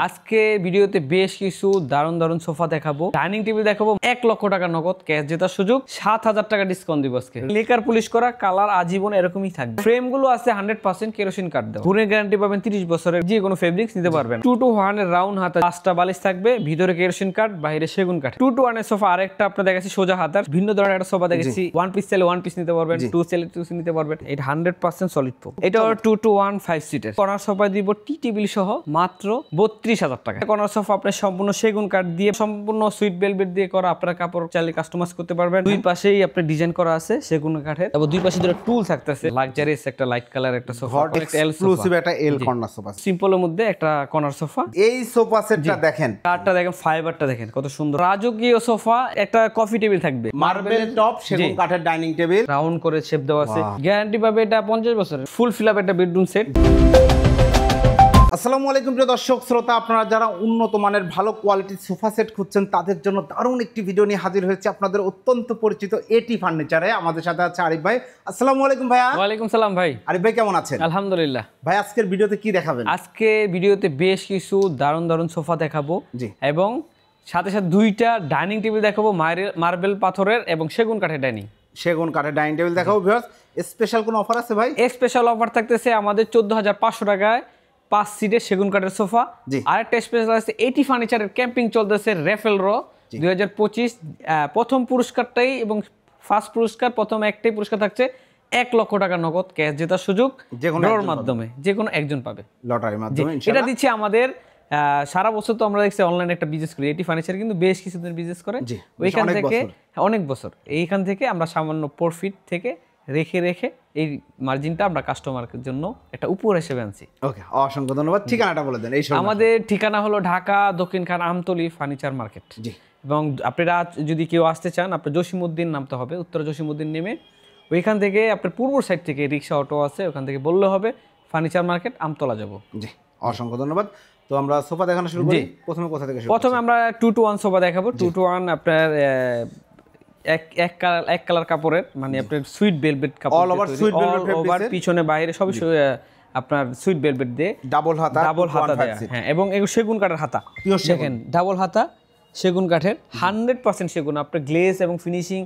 আজকে ভিডিওতে বেশ কিছু দারুণ দারুণ সোফা দেখাবো, ডাইনিং টেবিল দেখাবো, 1 লক্ষ টাকা নগদ ক্যাশ জেতার সুযোগ, 7,000 টাকা ডিসকাউন্ট দিব আজকে। লেকার পুলিশ করা, কালার আজীবন এরকমই থাকবে। ফ্রেম গুলো আছে 100% কেরোসিন কাঠ দেওয়া, গুণের গ্যারান্টি পাবেন 30 বছরের, যে কোনো ফেব্রিক্স নিতে পারবেন। 2 to 1 এর রাউন্ড হাতা, 5টা বালিশ থাকবে, ভিতরে কেরোসিন কাঠ, বাইরে সেগুন কাঠ। 2 to 1 এর সোফা আরেকটা আপনার দেখাচ্ছি সোজা হাতার, ভিন্ন ধরনের একটা সোফা দেখেছি। 1 পিস চাইলে 1 পিস নিতে পারবেন, 2 চাইলে 2 পিস নিতে পারবেন। এটা 100% সলিড ফোম। এটা 2 to 1 5 সিটের কর্নার সোফা দিব টি টেবিল সহ মাত্র 32,000 টাকা। কর্নার সোফা আপনি সম্পূর্ণ সেগুন কাঠ দিয়ে, সম্পূর্ণ সুইট ভেলভেট দিয়ে করা, আপনার কাপড় চাইলে কাস্টমাইজ করতে পারবেন। দুই পাশেই আপনি ডিজাইন করা আছে সেগুন কাঠের, এবং দুই পাশে দুটো টুল থাকতেছে। লাক্সারিয়াস একটা লাইট কালার একটা সোফা, এক্সক্লুসিভ একটা এল কর্নার সোফা, সিম্পলের মধ্যে একটা কর্নার সোফা। এই সোফা সেটটা দেখেন, কাঠটা দেখেন, ফাইবারটা দেখেন কত সুন্দর, রাজকীয় সোফা। একটা কফি টেবিল থাকবে, মার্বেল টপ সেগুন কাঠের ডাইনিং টেবিল, রাউন্ড করে শেপ দেওয়া আছে। গ্যারান্টি পাবে এটা 50 বছরের। ফুল ফিল আপ একটা বেডরুম সেট। আসসালামু আলাইকুম প্রিয় দর্শক শ্রোতা, আপনারা যারা উন্নত মানের ভালো কোয়ালিটির সোফা সেট খুঁজছেন তাদের জন্য দারুণ একটি ভিডিও নিয়ে হাজির হয়েছে আপনাদের অত্যন্ত পরিচিত এটি ফার্নিচারে। আমাদের সাথে আছে আরিফ ভাই। আসসালামু আলাইকুম ভাইয়া। ওয়ালাইকুম সালাম ভাই। আরিফ ভাই কেমন আছেন? আলহামদুলিল্লাহ। ভাই আজকের ভিডিওতে কি দেখাবেন? আজকে ভিডিওতে বেশ কিছু দারুণ দারুণ সোফা দেখাবো, এবং সাথে সাথে দুইটা ডাইনিং টেবিল দেখাবো, মার্বেল পাথরের এবং সেগুন কাঠের ডাইনিং টেবিল দেখাবো। ভিউয়ার্স, স্পেশাল কোনো অফার আছে ভাই? স্পেশাল অফার থাকতেছে আমাদের 14,500 টাকায় 5 সিটের সেগুন কাঠের সোফা। আরেকটা স্পেশাল আছে এটি ফার্নিচারের ক্যাম্পিং চলতেছে রেফেল র 2025। প্রথম পুরস্কারটাই এবং ফার্স্ট পুরস্কার, প্রথম একটাই পুরস্কার থাকছে 1 লক্ষ টাকা নগদ ক্যাশ জেতার সুযোগ, ড্রর মাধ্যমে যে কোনো একজন পাবে, লটারির মাধ্যমে। এটা দিচ্ছে আমাদের সারা বছর তো আমরা দেখছি অনলাইনে একটা বিজনেস করি, এটি ফার্নিচার কিন্তু বেশ কিছুদিন বিজনেস করে ওইখান থেকে অনেক বছর। এইখান থেকে আমরা সামান্য প্রফিট থেকে রেখে এই মার্জিনটা আমরা কাস্টমারের জন্য একটা উপহার হিসেবে আনছি। ওকে, অসংখ্য ধন্যবাদ। ঠিকানাটা বলে দেন। আমাদের ঠিকানা হলো ঢাকা দক্ষিণখান আমতলী ফার্নিচার মার্কেট। এবং আপনারা যদি কেউ আসতে চান, আপনার জসিমউদ্দিন নামতে হবে, উত্তর জসিমউদ্দিন নেমে ওইখান থেকে আপনার পূর্ব সাইড থেকে রিক্সা অটো আছে, ওখান থেকে বললে হবে ফার্নিচার মার্কেট আমতলা যাব। জি, অসংখ্য ধন্যবাদ। তো আমরা সোফা দেখানো শুরু করি। প্রথমে কোথা থেকে শুরু? প্রথমে আমরা 2 to 1 সোফা দেখাবো। 2 to 1 আপনার এক কালার কাপড়ের, মানে আপনার সুইট ভেলভেট কাপড়, অল ওভার পিছনে বাইরে সবই আপনার সুইট ভেলভেট দিয়ে, ডাবল হাতা দেয়া। হ্যাঁ, এবং সেগুন কাঠের হাতা দেখেন, ডাবল হাতা সেগুন কাঠের, 100% সেগুন। আপনার গ্লেজ এবং ফিনিশিং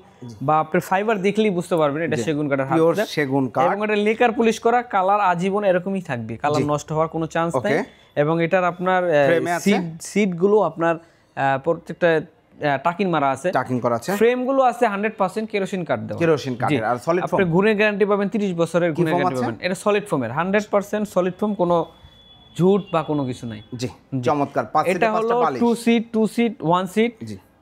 বা আপনার ফাইবার দেখলেই বুঝতে পারবেন এটা সেগুন কাঠের হাতা, সেগুন কাঠ। এবং এটা লেকার পুলিশ করা, কালার আজীবন এরকমই থাকবে, কালার নষ্ট হওয়ার কোনো চান্স নেই। এবং এটার আপনার সিট গুলো আপনার প্রত্যেকটা টাকিং মারা আছে, টাকিং করা আছে। ফ্রেম গুলো আছে 100% কেরোসিন কাঠ দেওয়া, আর সলিড ফোম। আপনি গুণের গ্যারান্টি পাবেন 30 বছরের গুণের গ্যারান্টি পাবেন। এটা সলিড ফোমের, 100% সলিড ফোম, কোনো ঝুট বা কোনো কিছু নাই। জি, চমৎকার। এটা হলো 2 সিট 1 সিট,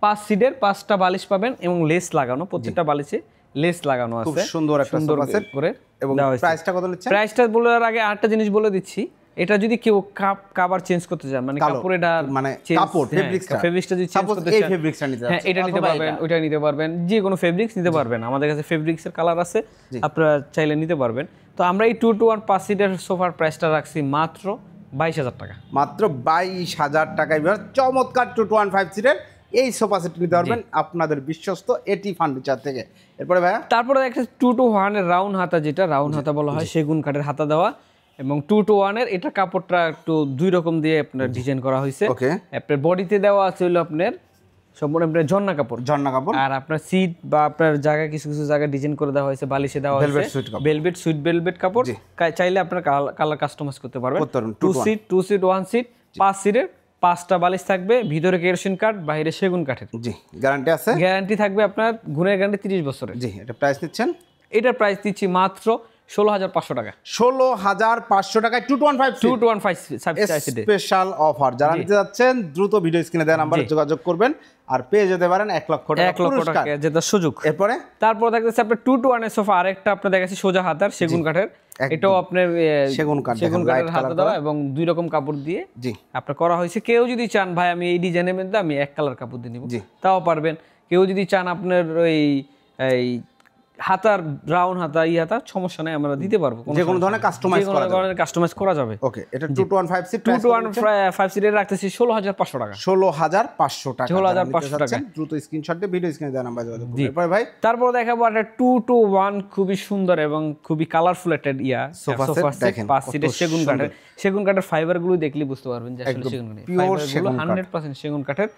5 সিটের 5টা বালিশ পাবেন এবং লেস লাগানো, প্রত্যেকটা বালিশে লেস লাগানো আছে। খুব সুন্দর একটা সোফা সেট করে। এবং প্রাইসটা কত নিচ্ছে? প্রাইসটা বলার আগে আরেকটা জিনিস বলে দিচ্ছি, এটা যদি কেউ কভার চেঞ্জ করতে চান, মানে কাপড়, এটা মানে কাপড় ফেব্রিক্সটা যদি চেঞ্জ করতে চান, এই ফেব্রিক্সটা নিতে পারবেন। হ্যাঁ, এটা নিতে পারবেন, ওইটা নিতে পারবেন, যে কোনো ফেব্রিক্স নিতে পারবেন। আমাদের কাছে ফেব্রিক্সের কালার আছে, আপনারা চাইলে নিতে পারবেন। তো আমরা এই 2 to 1 5 সিটের সোফার প্রাইসটা রাখছি মাত্র 22,000 টাকা। মাত্র 22,000 টাকায় চমৎকার 2 to 1 5 সিটের এই সোফা সেট নিতে পারবেন আপনাদের বিশ্বস্ত এটি ফার্নিচার থেকে। এরপরে ভাইয়া, তারপরে একটা 2 to 1 এর রাউন্ড হাতা, যেটা রাউন্ড হাতা বলা হয়, সেগুন কাঠের হাতা দেওয়া, এবং 2 to 1 এর এটা কাপড়টা একটু দুই রকম দিয়ে আপনার ডিজাইন করা হয়েছে। আপনার বডিতে দেওয়া আছে হলো আপনার সম্পূর্ণ আপনার ঝর্ণা কাপড়, আর আপনার সিট বা আপনার জায়গা কিছু জায়গা ডিজাইন করে দেওয়া হয়েছে, বালিশে দেওয়া হয়েছে ভেলভেট, সুইট ভেলভেট কাপড়। চাইলে আপনার কালার কাস্টমাইজ করতে পারবেন। 2 সিট 1 সিট 5 সিটের 5টা বালিশ থাকবে, ভিতরে কেরোসিন কাঠ, বাইরে সেগুন কাঠের। জি, গ্যারান্টি আছে? গ্যারান্টি থাকবে আপনার গুণের গ্যারান্টি 30 বছরের। জি, এটা প্রাইস নিচ্ছেন? এটার প্রাইস দিচ্ছি মাত্র 16,500 টাকা। 16,500 টাকায় 2 to 1 5 স্পেশাল অফার। যারা নিতে যাচ্ছেন দ্রুত ভিডিও স্ক্রিনে দেওয়া নম্বরে যোগাযোগ করবেন, আর পেয়ে যেতে পারেন 1 লক্ষ টাকা জেতার সুযোগ। তারপর থাকতেছে আপনার 2 to 1 এর সোফা আরেকটা আপনার দেখাচ্ছি সোজা হাতার সেগুন কাঠের, এটাও আপনার সেগুন কাঠের হাতা দেওয়া এবং দুই রকম কাপড় দিয়ে আপনার করা হয়েছে। কেউ যদি চান ভাই আমি এই ডিজাইনের মধ্যে আমি 1 কালার কাপড় দিয়ে নিব, তাও পারবেন। কেউ যদি চান আপনার ওই হাতার রাউন্ড হাতা হাতা সমস্যা নাই, আমরা দিতে পারবো। যে কোনো ধরনের কাস্টমাইজ করা যাবে। কাস্টমাইজ করা যাবে। ওকে, এটা 2215 সিট 2215 সিটের রাখতেছি 16500 টাকা। 16500 টাকা। 16500 টাকা। দ্রুত স্ক্রিনশট দিয়ে ভিডিও স্ক্রিনে দেওয়া নাম্বার যোগাযোগ করুন। এরপর ভাই তারপর দেখাবো একটা 221 খুবই সুন্দর এবং খুবই কালারফুল একটা সোফা সেট 5 সিটের সেগুন কাঠের ফাইবার গুলো দেখলে বুঝতে পারবেন যে আসলে সেগুন কাঠের পিওর সেগুন 100% সেগুন কাঠের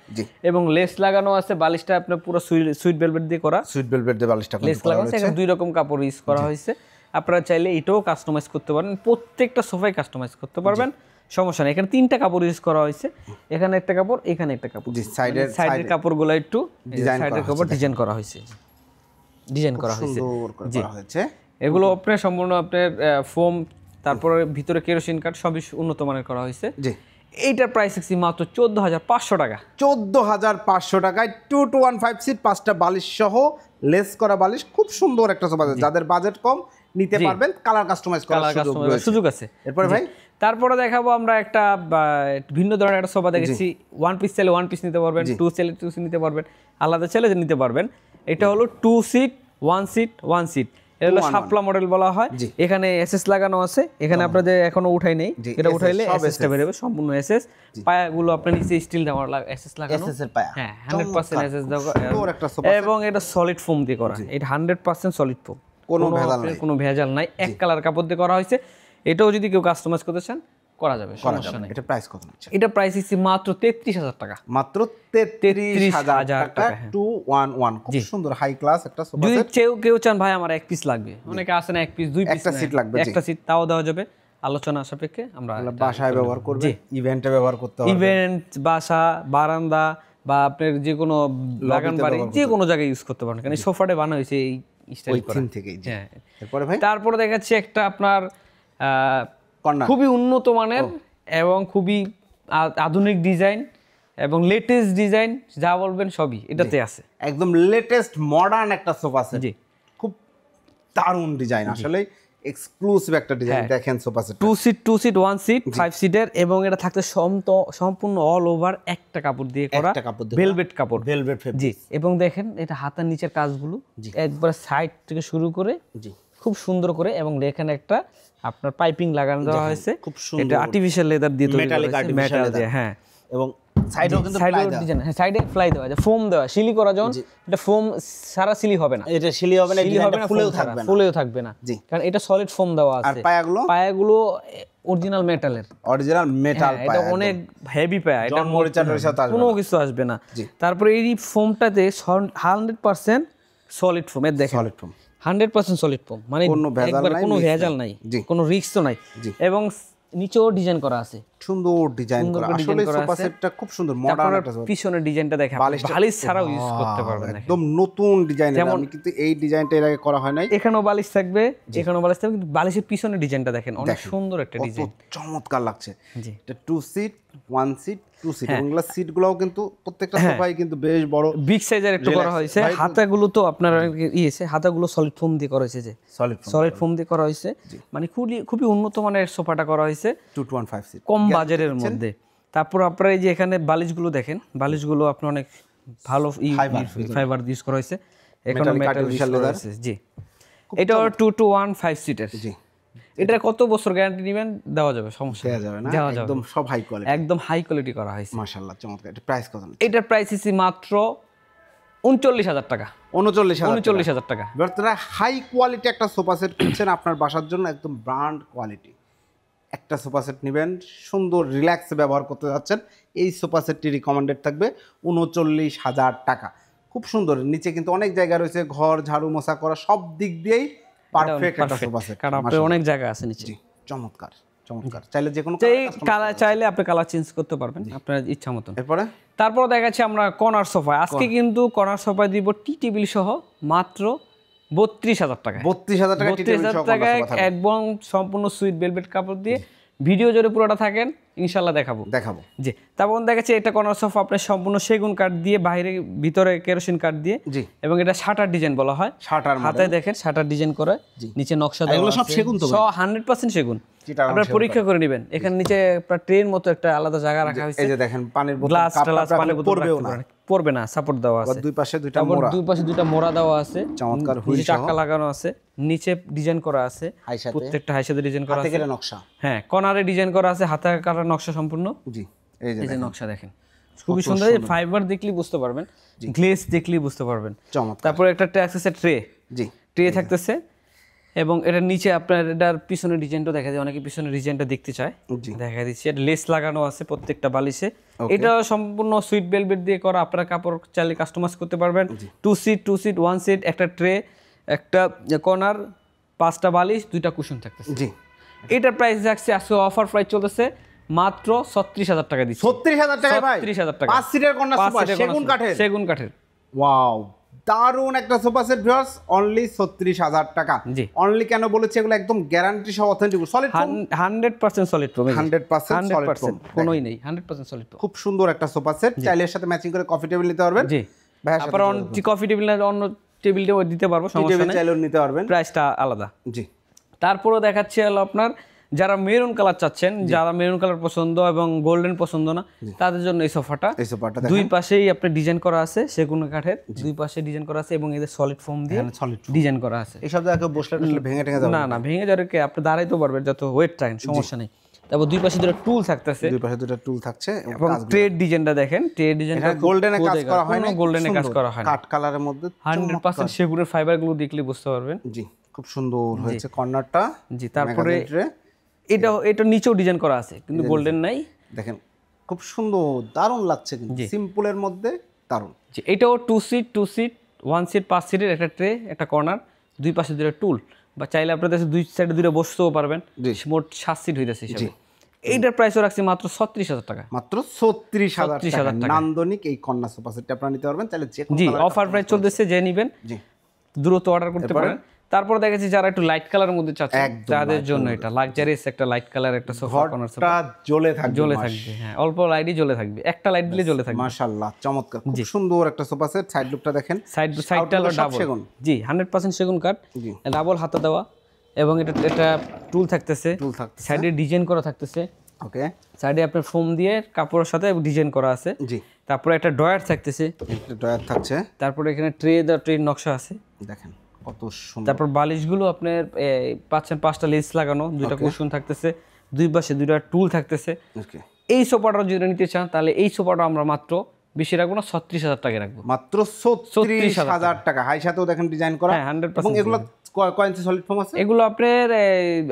এবং লেস লাগানো আছে। বালিশটা আপনার পুরো সুইট ভেলভেট দিয়ে করা, সুইট ভেলভেট দিয়ে বালিশটা লেস লাগানো আছে। দুই রকম কাপড় ইউজ করা হয়েছে। আপনারা চাইলে এটাও কাস্টমাইজ করতে পারেন, প্রত্যেকটা সোফাই কাস্টমাইজ করতে পারবেন, সমস্যা নেই। এখানে 3টা কাপড় ইউজ করা হয়েছে, এখানে একটা কাপড়, এখানে একটা কাপড়। সাইডের কাপড়গুলো একটু সাইডের কাপড় ডিজাইন করা হয়েছে, ডিজাইন করা হয়েছে। সুন্দর করে করা হয়েছে। এগুলো আপনার সম্পূর্ণ আপনার ফোম, তারপরে ভিতরে কেরোসিন কাঠ সবই উন্নত মানের করা হয়েছে। জি, এইটার প্রাইস হচ্ছে মাত্র 14500 টাকা। 14500 টাকায় 2215 সিট 5টা বালিশ সহ লেস করা বালিশ, খুব সুন্দর একটা সোফা। যাদের বাজেট কম নিতে পারবেন, কালার কাস্টমাইজ করার সুযোগ আছে। এরপরে ভাই তারপরে দেখাবো আমরা একটা ভিন্ন ধরনের একটা সোফা দেখেছি। ওয়ান পিস চাইলে ওয়ান পিস নিতে পারবেন, 2 চাইলে 2 সিট নিতে পারবেন, আলাদা চাইলে নিতে পারবেন। এটা হলো 2 সিট 1 সিট 1 সিট, এটা হলো শাপলা মডেল বলা হয়। এখানে এসএস লাগানো আছে, এখানে আপনাদের এখনো উঠাই নেই, এটা উঠাইলে এসএসটা বের হবে, সম্পূর্ণ এসএস। পায়াগুলো আপনার নিচে স্টিল দেওয়া এসএস লাগানো, এসএস এর পায়া, হ্যাঁ 100% এসএস দেওয়া এবং এটা সলিড ফোম দিয়ে করা, এটা 100% সলিড ফোম, কোনো ভেজাল নাই, এক কালার কাপড় দিয়ে করা হয়েছে। এটাও যদি কেউ কাস্টমাইজ করতে চান করা যাবে, সমস্যা নেই। এটা প্রাইস কত নিচ্ছে? এটা প্রাইস হচ্ছে মাত্র 33000 টাকা। মাত্র 33000 টাকা 211, খুব সুন্দর হাই ক্লাস একটা সোফা সেট। যদি কেউ চান ভাই আমার এক পিস লাগবে, অনেকে আছে না এক পিস 2 পিস, একটা সিট লাগবে, একটা সিট, তাও দেওয়া যাবে আলোচনা সাপেক্ষে। আমরা বাসায় ব্যবহার করবে, ইভেন্টে ব্যবহার করতে পারবে, ইভেন্ট, বাসা, বারান্দা বা আপনার যে কোনো বাগান বাড়ি যে কোনো জায়গায় ইউজ করতে পারেন, কারণ সোফাটা বানানো হয়েছে এই স্টাইল করা থেকেই। হ্যাঁ। এরপরে ভাই তারপরে দেখাচ্ছি একটা আপনার কর্নার, খুবই উন্নত মানের এবং খুবই আধুনিক ডিজাইন এবং লেটেস্ট ডিজাইন, যা বলবেন সবই এটাতে আছে। একদম লেটেস্ট মডার্ন একটা সোফা সেট, খুব দারুণ ডিজাইন, আসলে এক্সক্লুসিভ একটা ডিজাইন। দেখেন সোফা সেট 2 সিট 1 সিট 5 সিটের এবং এটা থাকতে সম্পূর্ণ অল ওভার একটা কাপড় দিয়ে করা, ভেলভেট কাপড়, ভেলভেট ফেব্রিক। জি, এবং দেখেন এটা হাতার নিচের কাজগুলো একবার সাইড থেকে শুরু করে খুব সুন্দর করে, এবং এখানে একটা আপনার পাইপিং লাগানো দেওয়া হয়েছে, খুব সুন্দর, এটা আর্টিফিশিয়াল লেদার দিয়ে তৈরি করা হয়েছে, মেটাল দিয়ে। হ্যাঁ, এবং সাইডেও কিন্তু ফ্লাই ডিজাইন, হ্যাঁ সাইডে ফ্লাই দেওয়া আছে, ফোম দেওয়া, সিলি করা যখন এটা ফোম সারা সিলি হবে না, এটা সিলি হবে না, ডিজাইনটা ফুলেও থাকবে না, কারণ এটা সলিড ফোম দেওয়া আছে। আর পায়াগুলো অরিজিনাল মেটালের, অরিজিনাল মেটাল পায়া, এটা অনেক হেভি পায়া, এটা কোনো কিছু আসবে না। তারপরে এই ফোমটাতে 100% সলিড ফোম, এর দেখেন সলিড ফোম, 100% সলিড ফোম, মানে কোনো ভেজাল নাই, কোনো রিস্ক নাই, এবং নিচেও ডিজাইন করা আছে, সুন্দর ডিজাইন করা। আসলে সোফা সেটটা খুব সুন্দর মডার্ন একটা সোফা। পিছনের ডিজাইনটা দেখেন, বালিশ ছাড়াও ইউজ করতে পারবেন, একদম নতুন ডিজাইন। আমি কিন্তু এই ডিজাইনটা এর আগে করা হয় নাই। এখানেও বালিশ থাকবে, এখানেও বালিশ থাকবে, কিন্তু বালিশের পিছনের ডিজাইনটা দেখেন, অনেক সুন্দর একটা ডিজাইন, চমৎকার লাগছে। এটা 2 সিট 1 সিট 2 সিট, এগুলা সিটগুলোও কিন্তু প্রত্যেকটা সোফাই কিন্তু বেশ বড়, বিগ সাইজের একটু করা হয়েছে। হাতাগুলো তো আপনার ইয়েছে, হাতাগুলো সলিড ফোম দিয়ে করা হয়েছে, যে সলিড ফোম দিয়ে করা হয়েছে, মানে খুবই উন্নত মানের সোফাটা করা হয়েছে 215 সিট, কম বাজেটের মধ্যে। তারপর আপনারা এই যে এখানে বালিশগুলো দেখেন, বালিশগুলো আপনার অনেক ভালো ফাইবার ইউজ করা হয়েছে, এখানে মেটাল ইউজ করা হয়েছে। জি, এটা 2215 সিটের। জি, এটা কত বছর গ্যারান্টি নেবেন দেওয়া যাবে, সমস্যা যাবে না, একদম সব হাই কোয়ালিটি, একদম হাই কোয়ালিটি করা হয়েছে, মাশাআল্লাহ চমৎকার। এটা প্রাইস কত? এটার প্রাইস হচ্ছে মাত্র 39000 টাকা। 39000 টাকা। আপনারা হাই কোয়ালিটি একটা সোফা সেট কিনছেন আপনার বাসার জন্য, একদম ব্র্যান্ড কোয়ালিটি একটা সোফা সেট নেবেন, সুন্দর রিল্যাক্স ব্যবহার করতে যাচ্ছেন, এই সোফা সেটটি রিকমেন্ডেড থাকবে 39000 টাকা। খুব সুন্দর, নিচে কিন্তু অনেক জায়গা রয়েছে, ঘর ঝাড়ু মোছা করা সব দিক দিয়েই পারফেক্ট একটা সোফা সেট, কারণ আপনার অনেক জায়গা আছে নিচে। চমৎকার চমৎকার। চাইলে যে কোনো কালার চাইলে আপনি কালার চেঞ্জ করতে পারবেন আপনার ইচ্ছা মতো। তারপর দেখাচ্ছি আমরা কর্নার সোফা। আজকে কিন্তু কর্নার সোফা দিব টি টেবিল সহ মাত্র 32000 টাকা। 32000 টাকায় একদম সম্পূর্ণ সুইট ভেলভেট কাপড় দিয়ে, ভিডিও জুড়ে পুরোটা থাকেন, ইনশাল্লাহ দেখাবো। জি, তারপর দেখাচ্ছি এটা কর্নার সোফা আপনার সম্পূর্ণ সেগুন কাঠ দিয়ে, বাইরে ভিতরে কেরোসিন কাঠ দিয়ে, এবং এটা শাটার ডিজাইন বলা হয়। হাতায় দেখেন শাটার ডিজাইন করে, নিচে নকশা দেওয়া, সব সেগুন তো, 100% সেগুন। চিটাগাং আপনারা সেগুন পরীক্ষা করে নেবেন। এখানে নিচে আপনার ট্রেন মতো একটা আলাদা জায়গা রাখা হয়েছে, এই যে দেখেন পানির বোতল গ্লাস কাপ টালাস টাপ পানির রাখলে বোতল পড়বেও রাখতে না। পারেন। পড়বে না, সাপোর্ট দেওয়া আছে। দুই পাশে দুইটা তারপর মোড়া, দুই পাশে দুইটা মোড়া দেওয়া আছে, চমৎকার হুইল নিচে চাকা লাগানো আছে, নিচে ডিজাইন করা আছে, হাই সাথে প্রত্যেকটা হাই সাথে ডিজাইন করা হাতে আছে। কেটে নকশা। হ্যাঁ, কর্নারে ডিজাইন করা আছে, হাতে কাটা নকশা সম্পূর্ণ। জি এই যে এই যে দেখেন, নকশা দেখেন, খুবই সুন্দর। এই ফাইবার দেখলেই বুঝতে পারবেন, গ্লেজ দেখলেই বুঝতে পারবেন। চমৎকার। তারপরে একটা আছে ট্রে, জি ট্রে থাকতেছে, এবং এটার নিচে আপনার এটার পিছনের ডিজাইনটা দেখা যায়, অনেকে পিছনের ডিজাইনটা দেখতে চায়, জি দেখা দিচ্ছি। এটা লেস লাগানো আছে প্রত্যেকটা বালিশে। এটা সম্পূর্ণ সুইট বেলভেট দিয়ে করা, আপনারা কাপড় চাইলে কাস্টমাইজ করতে পারবেন। 2 সিট 1 সিট, একটা ট্রে, একটা কর্নার, 5টা বালিশ, 2টা কুশন থাকতেছে। জি এটার প্রাইস রাখছে আজকে অফার প্রাইস চলতেছে মাত্র 36,000 টাকা দিচ্ছি। 36,000 টাকা ভাই, 36,000 টাকা। 5 সিটের কর্নার 5 সোফা সিটের সেগুন কাঠের। সেগুন কাঠের। ওয়াও, দারুন একটা সোফা সেট ভিউয়ার্স, অনলি 36,000 টাকা। জি। অনলি কেন বলেছি, এগুলো একদম গ্যারান্টি সহ authentic solid foam, 100% solid foam. 100% solid foam, কোনোই নেই, 100% সলিড ফোম। খুব সুন্দর একটা সোফা সেট, চাইলে এর সাথে ম্যাচিং করে কফি টেবিল নিতে পারবেন। জি, ভাই আপনার কফি টেবিল না অন্য টেবিলটাও দিতে পারবো, সমস্যা টেবিল নেই, চাইলেও নিতে পারবেন, প্রাইসটা আলাদা। জি। তারপরে দেখাচ্ছি হলো আপনার যারা মেরুন কালার চাচ্ছেন, যারা মেরুন কালার পছন্দ এবং গোল্ডেন পছন্দ না, তাদের জন্য এই সোফাটা। এই সোফাটা দুই পাশেই আপনার ডিজাইন করা আছে সেগুন কাঠের, দুই পাশে ডিজাইন করা আছে এবং এদের সলিড ফোম দিয়ে সলিড ডিজাইন করা আছে। এইসব জায়গায় বসলে টসলে ভেঙে টেঙে যাবে না না, ভেঙে যাবে কি, আপনি দাঁড়াইতে পারবেন, যত ওয়েট টাইম সমস্যা নেই। তারপর দুই পাশে দুটো টুল থাকতেছে, দুই পাশে দুটো টুল থাকছে এবং ট্রেড ডিজাইনটা দেখেন, ট্রেড ডিজাইনটা গোল্ডেনে কাজ করা হয় না, গোল্ডেনে কাজ করা হয় না, কাট কালারের মধ্যে 100% সেগুনের ফাইবারগুলো দেখলে বুঝতে পারবেন। জি খুব সুন্দর হয়েছে কর্নারটা। জি, তারপরে এটা নিচেও ডিজাইন করা আছে কিন্তু গোল্ডেন নাই, দেখেন খুব সুন্দর, দারুণ লাগছে কিন্তু সিম্পলের মধ্যে দারুণ। জি, এটাও 2 সিট 1 সিট 5 সিটের একটা ট্রে, একটা কর্নার, দুই পাশে দুটো টুল, বা চাইলে আপনাদের দুই সাইডে দুটো বসতেও পারবেন, মোট 7 সিট হইতাছে হিসাবে। এইটার প্রাইসও রাখছি মাত্র 36,000 টাকা। মাত্র 36,000 টাকা নান্দনিক এই কর্নার সোফা সেটটা আপনারা নিতে পারবেন, তাহলে যে কোনো জি, অফার প্রাইস চলতেছে, যে নেবেন জি দ্রুত অর্ডার করতে পারেন। তারপর দেখেছি যারা একটু লাইট কালারের মধ্যে চাচ্ছেন, তাদের জন্য এটা লাক্সারিয়াস একটা লাইট কালার একটা সোফা, কর্নার সোফা, ঘরটা জ্বলে থাকবে, জ্বলে থাকবে। হ্যাঁ, অল্প লাইটই জ্বলে থাকবে, একটা লাইট দিলে জ্বলে থাকবে। মাশাআল্লাহ চমৎকার, খুব সুন্দর একটা সোফা সেট। সাইড লুকটা দেখেন, সাইডটা হলো ডাবল, জি 100% সেগুন কাঠ, ডাবল হাতা দেওয়া, এবং এটা টুল থাকতেছে, সাইডে ডিজাইন করা থাকতেছে। ওকে, সাইডে আপনার ফোম দিয়ে কাপড়ের সাথে ডিজাইন করা আছে। জি, তারপরে একটা ড্রয়ার থাকতেছে, একটা ড্রয়ার থাকছে, তারপরে এখানে ট্রে নকশা আছে, দেখেন কত সুন্দর। তারপর বালিশগুলো আপনার পাচ্ছেন 5টা লেস লাগানো, 2টা কুশন থাকতেছে, দুই পাশে 2টা টুল থাকতেছে। ওকে, এই সোফাটা যদি নিতে চান তাহলে এই সোফাটা আমরা মাত্র বেশি রাখবো না, 36,000 টাকা রাখবো, মাত্র 36,000 টাকা। হাই সাথেও দেখেন ডিজাইন করা, হ্যাঁ 100%। এবং এগুলো কয় ইঞ্চি সলিড ফোম আছে? এগুলো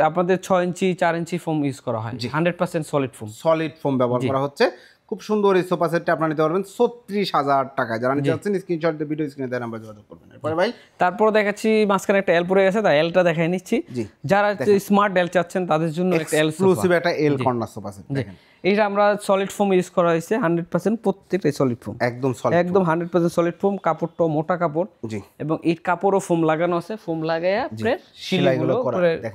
আপনাদের 6 ইঞ্চি 4 ইঞ্চি ফোম ইউজ করা হয়, 100% সলিড ফোম। সলিড ফোম ব্যবহার করা হচ্ছে। খুব সুন্দর এই সোফা সেটটা আপনারা নিতে পারবেন 36,000 টাকা। যারা নিতে চাচ্ছেন স্ক্রিনশট দিয়ে ভিডিও স্ক্রিনে দেওয়া নাম্বারে যোগাযোগ করবেন। এরপরে ভাই তারপর দেখাচ্ছি মাঝখানে একটা এল পড়ে গেছে, তাই এলটা দেখাই নিচ্ছি। যারা স্মার্ট এল চাচ্ছেন তাদের জন্য একটা এল এক্সক্লুসিভ একটা এল কর্নার সোফা সেট দেখেন। এইটা আমরা সলিড ফোম ইউজ করা হয়েছে, 100% প্রত্যেকটাই সলিড ফোম, একদম সলিড, একদম 100% সলিড ফোম। কাপড়টা মোটা কাপড়, জি, এবং এই কাপড়ও ফোম লাগানো আছে, ফোম লাগায়া আপনার সেলাইগুলো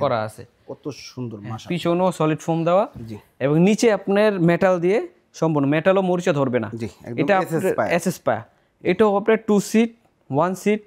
করা আছে, কত সুন্দর মাশাআল্লাহ। পিছনেও সলিড ফোম দেওয়া, জি, এবং নিচে আপনার মেটাল দিয়ে সম্পূর্ণ, মেটালও মরিচা ধরবে না, জি, এটা এসএস পায়া। এটাও আপনার 2 সিট 1 সিট,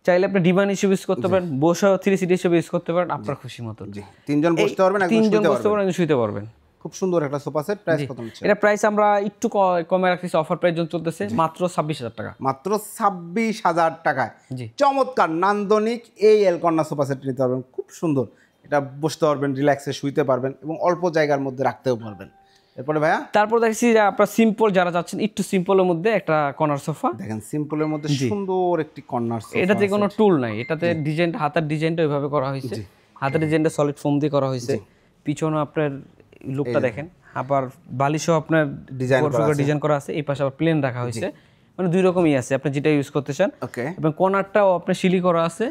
চাইলে আপনি ডিভান হিসেবে ইউজ করতে পারেন, বসেও 3 সিট হিসেবে ইউজ করতে পারেন, আপনার খুশি মতো। জি, তিনজন বসতে পারবেন, একজন বসতে পারবেন, শুইতে পারবেন। খুব সুন্দর একটা সোফা সেট। প্রাইস কত নিচ্ছে? এটা প্রাইস আমরা একটু কমে রাখছি, অফার প্রাইস জন্য চলতেছে মাত্র 26,000 টাকা। মাত্র 26,000 টাকায় জি, চমৎকার নান্দনিক এই এল কর্নার সোফা সেট নিতে পারবেন। খুব সুন্দর, এটা বসতে পারবেন, রিল্যাক্সে শুইতে পারবেন, এবং অল্প জায়গার মধ্যে রাখতেও পারবেন। এরপরে ভাইয়া তারপর দেখছি যে আপনারা সিম্পল যারা চাচ্ছেন, একটু সিম্পলের মধ্যে একটা কর্নার সোফা দেখেন, সিম্পলের মধ্যে সুন্দর একটি কর্নার সোফা। এটাতে কোনো টুল নাই, এটাতে ডিজাইনটা, হাতের ডিজাইনটা ওইভাবে করা হয়েছে, হাতের ডিজাইনটা সলিড ফোম দিয়ে করা হয়েছে। পিছনে আপনার লুকটা দেখেন, আবার বালিশও আপনার ডিজাইন করা আছে, এই পাশে আবার প্লেন রাখা হয়েছে, মানে দুই রকমই আছে, আপনি যেটা ইউজ করতে চান। ওকে, এবং কর্নারটাও আপনার সিলি করা আছে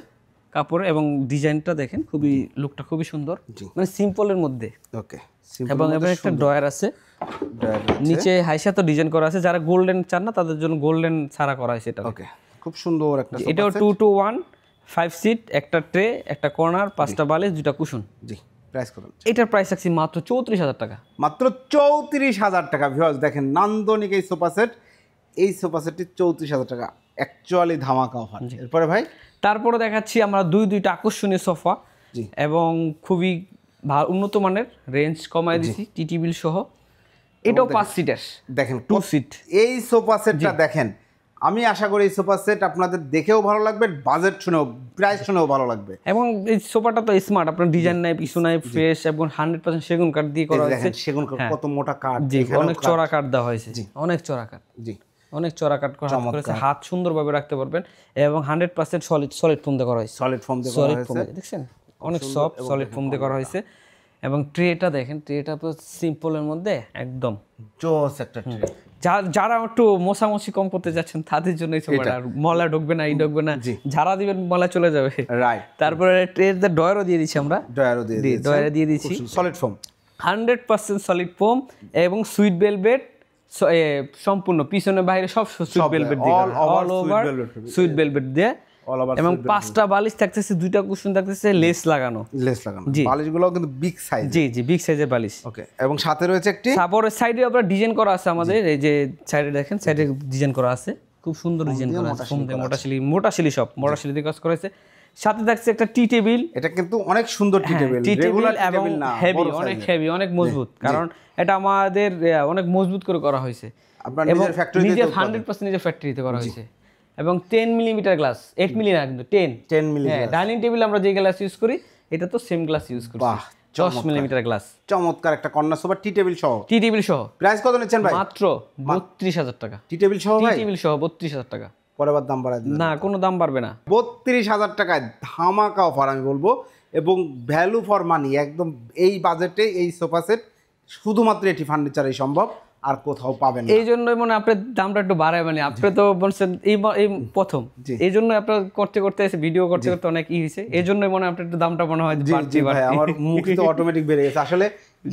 কাপড়, এবং ডিজাইনটা দেখেন, খুবই লুকটা খুবই সুন্দর, মানে সিম্পলের মধ্যে। ওকে, এবং একটা ড্রয়ার আছে, নিচে হাইসাতো ডিজাইন করা আছে। যারা গোল্ডেন চান না তাদের জন্য গোল্ডেন ছাড়া করা হয়েছে এটা। ওকে, খুব সুন্দর একটা সোফা সেট। এটাও 2 to 1 5 সিট, একটা ট্রে, একটা কর্নার, 5টা বালিশ, 2টা কুশন। জি, প্রাইস কত? এটার প্রাইস রাখছি মাত্র 34,000 টাকা। মাত্র 34,000 টাকা। ভিউয়ার্স দেখেন, নান্দনিক এই সোফা সেট, এই সোফা সেটটি 34,000 টাকা, অ্যাকচুয়ালি ধামাকা অফার। এরপরে ভাই তারপরে দেখাচ্ছি আমরা দুইটা আকর্ষণীয় সোফা, এবং খুবই উন্নত মানের রেঞ্জ কমায় দিছি টি টেবিল সহ। এটাও 5 সিটার, দেখেন 2 সিট। এই সোফা সেটটা দেখেন, আমি আশা করি এই সোফা সেট আপনাদের দেখেও ভালো লাগবে, বাজেট শুনেও, প্রাইস শুনেও ভালো লাগবে। এবং এই সোফাটা তো স্মার্ট, আপনার ডিজাইন নাই, কিছু নাই, ফ্রেশ এবং 100% সেগুন কাঠ দিয়ে করা হয়েছে। দেখেন সেগুন কাঠ কত মোটা কাঠ, জি অনেক চড়া কাঠ দেওয়া হয়েছে, অনেক চড়া কাঠ, জি অনেক চড়া কাঠ করা হয়েছে, হাত সুন্দরভাবে রাখতে পারবেন এবং 100% সলিড ফোম দিয়ে করা হয়েছে। সলিড ফোম দিয়ে করা সলিড হয়েছে, ফোম দেখছেন, অনেক সফট সলিড ফোম দিয়ে করা হয়েছে। এবং ট্রেটা দেখেন, ট্রেটা তো সিম্পলের মধ্যে একদম জোস একটা ট্রে। যারা একটু মশামশি কম করতে যাচ্ছেন তাদের জন্য এই সোফাটা, আর ময়লা ঢুকবে না, ঢুকবে না, ঝাড়া দিবেন ময়লা চলে যাবে, রাইট। তারপরে ট্রের ডয়ারও দিয়ে দিচ্ছি আমরা, ডয়ারও দিয়ে দিচ্ছি সলিড ফোম, 100% সলিড ফোম এবং সুইট ভেলভেট, সম্পূর্ণ পিছনে বাইরে সব সুইট ভেলভেট দিয়ে, অল ওভার সুইট ভেলভেট দিয়ে। এবং 5টা বালিশ থাকতেছে, 2টা কুশন থাকতেছে লেস লাগানো, বালিশগুলো কিন্তু বিগ সাইজ, জি বিগ সাইজের বালিশ। ওকে, এবং সাথে রয়েছে একটি সাপোর্টের সাইডে আপনার ডিজাইন করা আছে আমাদের, এই যে সাইডে দেখেন, সাইডে ডিজাইন করা আছে, খুব সুন্দর ডিজাইন করা আছে, ফোম দিয়ে মোটা শিলি সব মোটা শিলি দিয়ে কাজ করা হয়েছে। সাথে থাকছে একটা টি টেবিল, এটা কিন্তু অনেক সুন্দর টি টেবিল, রেগুলার টি টেবিল না, হেভি, অনেক হেভি, অনেক মজবুত, কারণ এটা আমাদের অনেক মজবুত করে করা হয়েছে, আপনার নিজের ফ্যাক্টরিতে, নিজের 100% নিজের ফ্যাক্টরিতে করা হয়েছে। এবং 10 মিলিমিটার গ্লাস, 8 মিলি না কিন্তু 10 মিলি। হ্যাঁ, ডাইনিং টেবিল আমরা যে গ্লাস ইউজ করি এটা তো সেম গ্লাস ইউজ করি, 10 মিলিমিটার গ্লাস। চমৎকার একটা কর্নার সোফা টি টেবিল সহ, টি টেবিল সহ। প্রাইস কত নিচ্ছেন ভাই? মাত্র 32,000 টাকা। টি টেবিল সহ ভাই? টি টেবিল সহ 32,000 টাকা। পরের বার দাম বাড়ায় দিবেন না, কোনো দাম বাড়বে না। 32,000 টাকায় ধামাকা অফার আমি বলবো, এবং ভ্যালু ফর মানি একদম। এই বাজেটে এই সোফা সেট শুধুমাত্র এটি ফার্নিচারেই সম্ভব, আর কোথাও পাবেন না। এই জন্যই মনে আপনার দামটা একটু বাড়ায়, মানে আপনি তো বলছেন এই প্রথম, এই জন্য আপনার করতে করতে এসে ভিডিও করতে করতে অনেক ই হয়েছে, এই জন্যই মনে আপনার একটু দামটা মনে হয় বাড়তি ভাই, আমার মুখ তো অটোমেটিক বেড়ে গেছে আসলে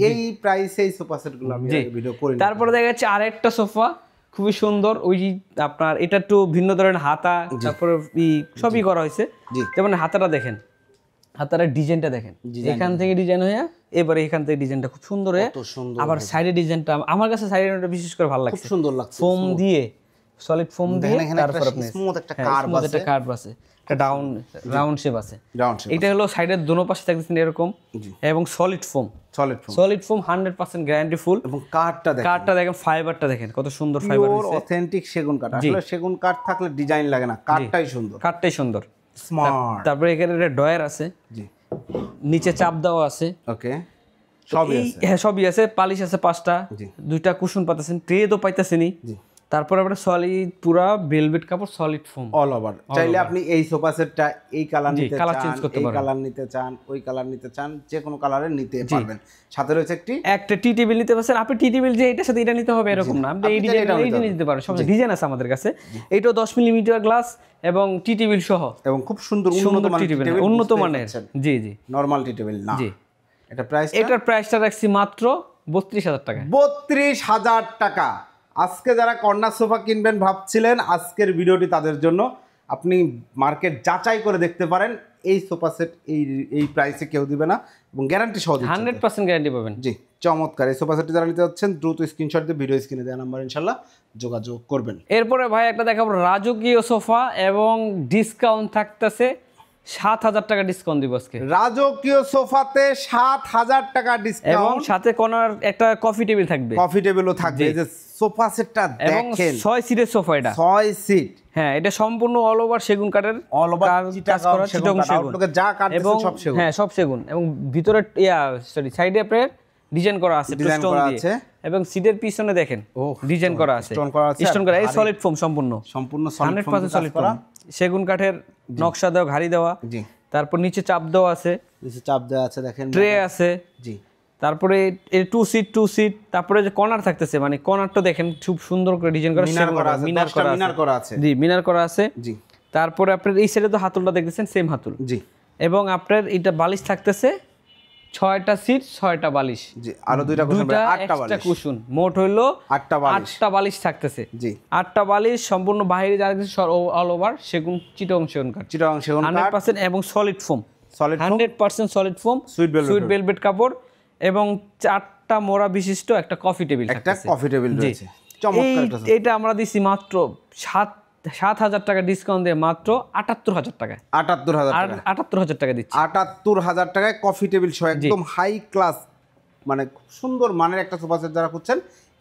এই প্রাইসে এই সোফা সেটগুলো আমি ভিডিও করি। তারপরে দেখা যাচ্ছে আরেকটা সোফা খুবই সুন্দর, ওই আপনার এটা একটু ভিন্ন ধরনের হাতা, তারপরে সবই করা হয়েছে। যেমন হাতাটা দেখেন, হাতার ডিজাইনটা দেখেন, এখান থেকে ডিজাইন হয়ে এবারে এখান থেকে ডিজাইনটা খুব সুন্দর হয়ে, আবার সাইডে ডিজাইনটা আমার কাছে সাইডে বিশেষ করে ভালো লাগছে, খুব সুন্দর লাগছে, ফোম দিয়ে, সলিড ফোম দিয়ে, তারপর আপনি স্মুথ একটা কার্ভ আছে, একটা রাউন্ড শেপ আছে। এটা হলো সাইডের দোনো পাশে থাকতেছে এরকম, এবং সলিড ফোম 100% গ্যারান্টি ফুল। এবং কাঠটা দেখেন, ফাইবারটা দেখেন কত সুন্দর ফাইবার, অথেন্টিক সেগুন কাঠ। আসলে সেগুন কাঠ থাকলে ডিজাইন লাগে না, কাঠটাই সুন্দর, স্মার্ট। তারপরে এখানে একটা ডয়ার আছে, জি নিচে চাপ দেওয়া আছে, ওকে, সবই আছে, হ্যাঁ সবই আছে, পালিশ আছে 5টা, 2টা কুশন পাইতেছেন, ট্রে তো পাইতেছেনই। তারপর আমরা সলিড পুরা ভেলভেট কাপড়, সলিড ফোম অল ওভার। চাইলে আপনি এই সোফা সেটটা এই কালার নিতে চান, চেঞ্জ করতে পারবেন, এই কালার নিতে চান, ওই কালার নিতে চান, যে কোনো কালারের নিতে পারবেন। সাথে রয়েছে একটা টি টেবিল নিতে পারছেন আপনি, টি টেবিল যে এটার সাথে এটা নিতে হবে এরকম না, আপনি এই ডিজাইন নিতে পারেন, সব ডিজাইন আছে আমাদের কাছে। এইটাও 10 মিলিমিটার গ্লাস এবং টি টেবিল সহ, এবং খুব সুন্দর উন্নত মানের, জি নরমাল টি টেবিল না। এটার প্রাইসটা রাখছি মাত্র 32,000 টাকা। 32,000 টাকা। আজকে যারা কর্নার সোফা কিনবেন ভাবছিলেন, আজকের ভিডিওটি তাদের জন্য। আপনি মার্কেট যাচাই করে দেখতে পারেন, এই সোফা সেট এই প্রাইসে কেউ দিবে না, এবং গ্যারান্টি সহ 100% গ্যারান্টি পাবেন। জি চমৎকার। এই সোফা সেটটি যারা নিতে যাচ্ছেন দ্রুত স্ক্রিনশট দিয়ে ভিডিও স্ক্রিনে দেওয়া নাম্বার ইনশাল্লাহ যোগাযোগ করবেন। এরপরে ভাই একটা দেখাবো রাজকীয় সোফা, এবং ডিসকাউন্ট থাকতেছে 7,000 টাকা ডিসকাউন্ট দিব আজকে। রাজকীয় সোফাতে 7,000 টাকা ডিসকাউন্ট, এবং সাথে কোনার একটা কফি টেবিল থাকবে, কফি টেবিলও থাকবে। এই যে সোফা সেটটা দেখেন, 6 সিটের সোফা, এটা 6 সিট, হ্যাঁ এটা সম্পূর্ণ অল ওভার সেগুন কাঠের, অল ওভার কাজ করা চিটাগং সেগুন, যা কাঠ দিয়েছে সব সেগুন, হ্যাঁ সব সেগুন। এবং ভিতরে সাইডে আপনার ডিজাইন করা আছে, এবং সিটের পিছনে দেখেন ডিজাইন করা আছে, স্টোন করা, এই সলিড ফোম, সম্পূর্ণ 100% সলিড ফোম, সেগুন কাঠের নকশা দেওয়া, ঘাড়ি দেওয়া। তারপর নিচে চাপ দেওয়া আছে, দেখেন ট্রে আছে। জি তারপরে এই 2 সিট, তারপরে যে কর্নার থাকতেছে, মানে কর্নারটা দেখেন খুব সুন্দর করে ডিজাইন করা, মিনার করা আছে, জি মিনার করা আছে। জি তারপরে আপনার এই সাইডে তো হাতলটা দেখতেছেন, সেম হাতল। জি এবং আপনার এটা বালিশ থাকতেছে 6টা সিট, 6টা বালিশ, জি আরো 2টা কুশন, মোট হইলো 8টা বালিশ থাকতেছে। জি 8টা বালিশ সম্পূর্ণ বাইরে যা কিছু অল ওভার সেগুন, চিটাগং সেগুন কাঠ, 100% এবং solid foam, 100% solid foam, sweet velvet কাপড়, এবং 4টা মোড়া বিশিষ্ট একটা কফি টেবিল, রয়েছে। চমৎকার। এটা আমরা দিছি মাত্র 7,000 টাকা ডিসকাউন্ট দিয়ে মাত্র 78,000 টাকায় 78,000 আর টাকা 78,000 টাকা দিচ্ছি। 78,000 টাকায় কফি টেবিল সহ একদম হাই ক্লাস, মানে খুব সুন্দর মানের একটা সোফা সেট যারা খুঁজছেন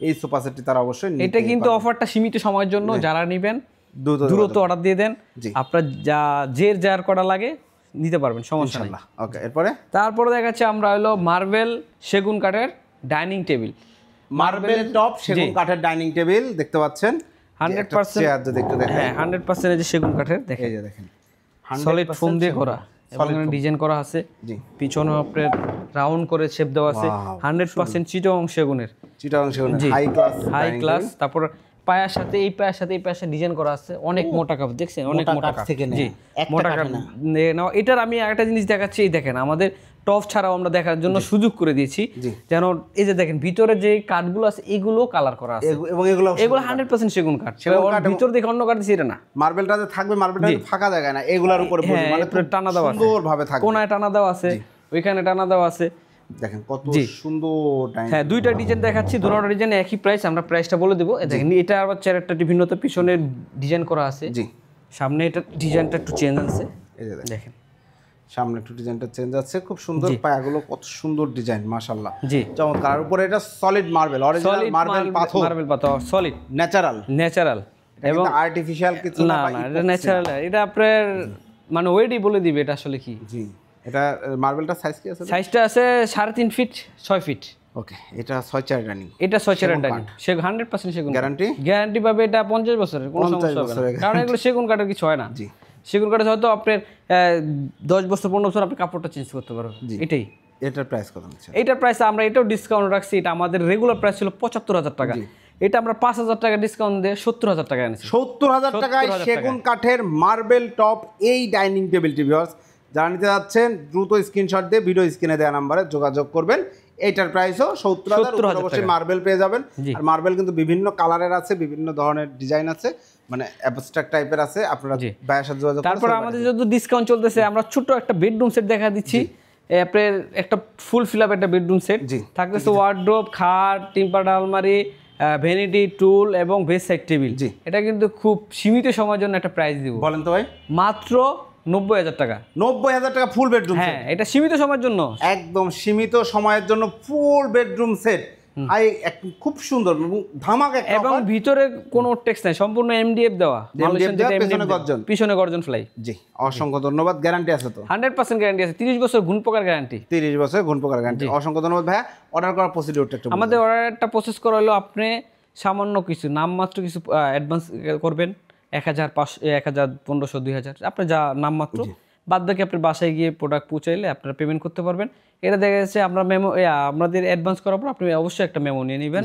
এই সোফা সেটটি তারা অবশ্যই নিতে এটা কিন্তু অফারটা সীমিত সময়ের জন্য, যারা নেবেন দ্রুত দ্রুত অর্ডার দিয়ে দেন। জি। আপনার যার করা লাগে নিতে পারবেন, সমস্যা নেই। ইনশাআল্লাহ। ওকে, এরপরে তারপরে দেখাচ্ছে আমরা হলো মার্বেল সেগুন কাঠের ডাইনিং টেবিল, মার্বেল টপ সেগুন কাঠের ডাইনিং টেবিল দেখতে পাচ্ছেন 100% চেয়ার যদি একটু দেখেন, হ্যাঁ 100% এই যে সেগুন কাঠের দেখেন, এই যে দেখেন সলিড ফোম দিয়ে করা এবং ডিজাইন করা আছে। জি, পিছনে আপনার রাউন্ড করে শেপ দেওয়া আছে। Wow, 100% চিটং সেগুনের, চিটাগাং সেগুন জি। High class, high class. তারপর পায়ার সাথে এই পায়ের সাথে এই পাশে ডিজাইন করা আছে, অনেক মোটা কাপ দেখছেন, অনেক মোটা মোটা কাঠ কাপ থেকে নেয়া, জি একটা মোটা কাঠে কাপ না। নাও। এটার আমি একটা জিনিস দেখাচ্ছি, এই দেখেন আমাদের টপ ছাড়াও আমরা দেখার জন্য সুযোগ করে দিয়েছি, জি। যেন এই যে দেখেন ভিতরে যে কাঠগুলো আছে এগুলো কালার করা আছে, এবং এগুলো 100% সেগুন কাঠ। ভিতর দেখে অন্য কাঠ দিছি এটা না, মার্বেলটা যে থাকবে, মার্বেলটা ফাঁকা জায়গায় না, এগুলার উপরে হ্যাঁ, মানে এরপরে টানা দেওয়া আছে, সুন্দরভাবে থাকবে। কোনায় টানা দেওয়া আছে, ওইখানে টানা দেওয়া আছে। দেখেন কত সুন্দর ডাইনিং। হ্যাঁ, দুইটা ডিজাইন দেখাচ্ছি, দুটো ডিজাইন একই প্রাইস, আমরা প্রাইসটা বলে দেবো। দেখেন এটা আবার চেয়ারটা ভিন্নতা, পিছনে ডিজাইন করা আছে, জি, সামনে এটা ডিজাইনটা একটু চেঞ্জ আছে। এই যে দেখেন সামনে একটু ডিজাইনটা চেঞ্জ আছে, খুব সুন্দর, পায়াগুলো কত সুন্দর ডিজাইন, মাশাআল্লাহ জি, চমৎকার। আর উপরে এটা সলিড মার্বেল, অরিজিনাল মার্বেল পাথর, মার্বেল পাথর সলিড ন্যাচারাল এবং আর্টিফিশিয়াল কিছু না না, না এটা ন্যাচারাল, এটা আপনার মানে ওয়েটই বলে দিবে এটা আসলে কি। জি, এটা মার্বেলটা সাইজ কি আছে? সাইজটা আছে 3.5 ফিট 6 ফিট। ওকে, এটা 6 রানিং, এটা 6 চেয়ার ডাইনিং, সে 100% সেগুন গ্যারান্টি গ্যারান্টি পাবে, এটা 50 বছরের, কোনো 50 সমস্যা হবে না, বছরের কারণ এগুলো সেগুন কাঠের কিছু হয় না। জি, সেগুন কাঠে হয়তো আপনার 10 বছর 15 বছর আপনি কাপড়টা চেঞ্জ করতে পারবেন, এটাই। এটার প্রাইস কত আছে? এইটার প্রাইস আমরা এটাও ডিসকাউন্ট রাখছি, এটা আমাদের রেগুলার প্রাইস ছিল 75,000 টাকা, এটা আমরা 5,000 টাকা ডিসকাউন্ট দিয়ে 70,000 টাকা এনেছি। 70,000 টাকায় 70,000 সেগুন কাঠের মার্বেল টপ এই ডাইনিং টেবিলটি ভিউয়ার্স যারা নিতে যাচ্ছেন দ্রুত স্ক্রিনশট দিয়ে ভিডিও স্ক্রিনে দেওয়া নাম্বারে যোগাযোগ করবেন। এইটার প্রাইসও 70,000, অবশ্যই মার্বেল পেয়ে যাবেন। আর মার্বেল কিন্তু বিভিন্ন কালারের আছে, বিভিন্ন ধরনের ডিজাইন আছে, মানে অ্যাবস্ট্রাক্ট টাইপের আছে, আপনারা ভাইয়ের সাথে যোগাযোগ করুন। তারপর আমাদের যদি ডিসকাউন্ট চলতেছে, আমরা ছোট একটা বেডরুম সেট দেখা দিচ্ছি, আপনার একটা ফুল ফিল আপ একটা বেডরুম সেট থাকতেছে, ওয়ার্ড্রোব, খাট, টেম্পার আলমারি, ভ্যানিটি টুল এবং বেড সাইড টেবিল। এটা কিন্তু খুব সীমিত সময়ের জন্য একটা প্রাইস দিব, বলেন তো ভাই, মাত্র 90,000 টাকা। 90,000 টাকা ফুল বেডরুম সেট, হ্যাঁ এটা সীমিত সময়ের জন্য, একদম সীমিত সময়ের জন্য ফুল বেডরুম সেট, খুব সুন্দর ধামাকা একটা এবং ভিতরে কোনো টেক্সট নাই, সম্পূর্ণ এমডিএফ দেওয়া, পিছনে গর্জন ফ্লাই। জি, অসংখ্য ধন্যবাদ। গ্যারান্টি আছে তো? 100% গ্যারান্টি আছে, 30 বছর গুণ পোকার গ্যারান্টি। 30 বছর গুণ পোকার গ্যারান্টি। অসংখ্য ধন্যবাদ ভাইয়া। অর্ডার করার প্রসিডিউরটা একটু আমাদের অর্ডারটা প্রসেস করা হলো, আপনি সামান্য কিছু নামমাত্র কিছু অ্যাডভান্স করবেন, 1,500, 1,000, 1,500, 2,000, আপনি যা নামমাত্র, বাদ বাকি আপনার বাসায় গিয়ে প্রোডাক্ট পৌঁছাইলে আপনারা পেমেন্ট করতে পারবেন। এটা দেখা যাচ্ছে আমরা আমাদের অ্যাডভান্স করার পর আপনি অবশ্যই একটা মেমো নিয়ে নেবেন,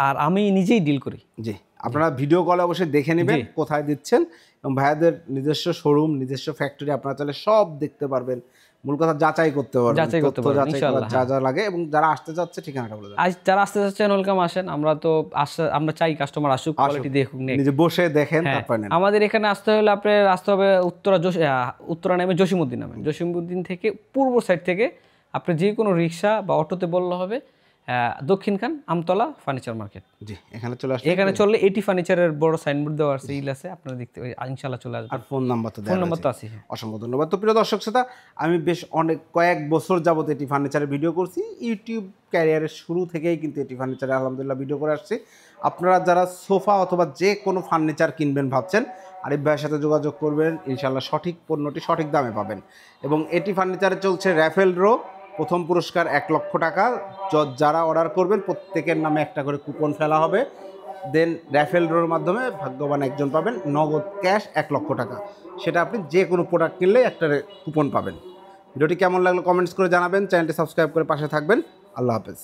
আর আমি নিজেই ডিল করি। জি, আপনারা ভিডিও কলে অবশ্যই দেখে নেবেন কোথায় দিচ্ছেন, এবং ভাইয়াদের নিজস্ব শোরুম, নিজস্ব ফ্যাক্টরি, আপনারা চাইলে সব দেখতে পারবেন। মূল কথা যাচাই করতে পারবেন, যা যা লাগে। এবং যারা আসতে যাচ্ছে ঠিকানাটা বলে দেন। যারা আসতে যাচ্ছেন ওয়েলকাম, আসেন। আমরা চাই কাস্টমার আসুক, কোয়ালিটি দেখুক, নিজে বসে দেখেন, তারপর নেন। আমাদের এখানে আসতে হলে আপনার আসতে হবে উত্তরা নামে জসিমউদ্দিন নামে, জসিমউদ্দিন থেকে পূর্ব সাইড থেকে আপনি যে কোনো রিক্সা বা অটোতে বললে হবে দক্ষিণখান আমতলা ফার্নিচার মার্কেট। জি, এখানে চলে আসলে, এখানে চললে এটি ফার্নিচারের বড় সাইনবোর্ড দেওয়া আছে, ইল আছে, আপনারা দেখতে ইনশাআল্লাহ চলে আসবেন। আর ফোন নাম্বার তো ফোন নাম্বার তো আছে। অসংখ্য ধন্যবাদ। তো প্রিয় দর্শক শ্রোতা, আমি বেশ কয়েক বছর যাবত এটি ফার্নিচারের ভিডিও করছি, ইউটিউব ক্যারিয়ারের শুরু থেকেই কিন্তু এটি ফার্নিচারে আলহামদুলিল্লাহ ভিডিও করে আসছি। আপনারা যারা সোফা অথবা যে কোনো ফার্নিচার কিনবেন ভাবছেন, আরিফ ভাইয়ের সাথে যোগাযোগ করবেন, ইনশাআল্লাহ সঠিক পণ্যটি সঠিক দামে পাবেন। এবং এটি ফার্নিচারে চলছে র্যাফেল ড্র, প্রথম পুরস্কার 1 লক্ষ টাকা। যারা অর্ডার করবেন প্রত্যেকের নামে একটা করে কুপন ফেলা হবে, দেন র্যাফেল ড্রোর মাধ্যমে ভাগ্যবান একজন পাবেন নগদ ক্যাশ 1 লক্ষ টাকা। সেটা আপনি যে কোনো প্রোডাক্ট কিনলেই একটা কুপন পাবেন। ভিডিওটি কেমন লাগলো কমেন্টস করে জানাবেন, চ্যানেলটি সাবস্ক্রাইব করে পাশে থাকবেন। আল্লাহ হাফেজ।